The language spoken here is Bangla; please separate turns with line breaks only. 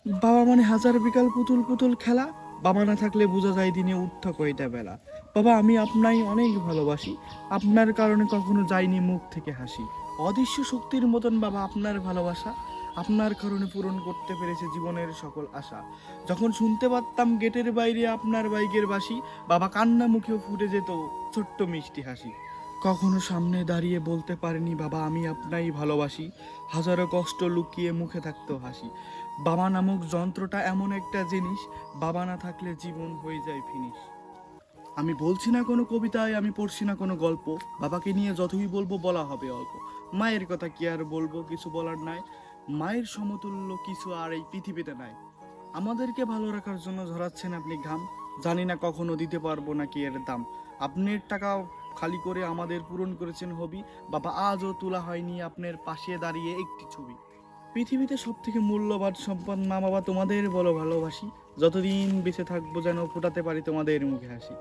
বাবা মানে হাজার বিকাল পুতুল পুতুল খেলা, বাবা না থাকলে বোঝা যায় দিনে উঠত কয়টা বেলা। বাবা আমি আপনাই অনেক ভালোবাসি, আপনার কারণে কখনো যায়নি মুখ থেকে হাসি। অদৃশ্য শক্তির মতন বাবা আপনার ভালোবাসা, আপনার কারণে পূরণ করতে পেরেছে জীবনের সকল আশা। যখন শুনতে পারতাম গেটের বাইরে আপনার বাইকের বাঁশি, বাবা কান্না মুখেও ফুটে যেত ছোট্ট মিষ্টি হাসি। কখনো সামনে দাঁড়িয়ে বলতে পারিনি বাবা আমি আপনাই ভালোবাসি, হাজারো কষ্ট লুকিয়ে মুখে থাকতো হাসি। বাবা নামক যন্ত্রটা এমন একটা জিনিস, বাবা না থাকলে জীবন হয়ে যায় ফিনিশ। আমি বলছি না কোনো কবিতায়, আমি পড়ছি না কোনো গল্প, বাবাকে নিয়ে যতই বলবো বলা হবে অল্প। মায়ের কথা কি আর বলবো, কিছু বলার নাই, মায়ের সমতুল্য কিছু আর এই পৃথিবীতে নাই। আমাদেরকে ভালো রাখার জন্য ঝরাচ্ছেন আপনি ঘাম, জানি না কখনো দিতে পারবো নাকি এর দাম। আপনার টাকা খালি করে আমাদের পূরণ করেছেন হবি, বাবা আজও তোলা হয়নি আপনার পাশে দাঁড়িয়ে একটি ছবি। পৃথিবীতে সব থেকে মূল্যবান সম্পদ মা বাবা, তোমাদের বলো ভালোবাসি, যতদিন বেঁচে থাকবো যেন ফোটাতে পারি তোমাদের মুখে হাসি।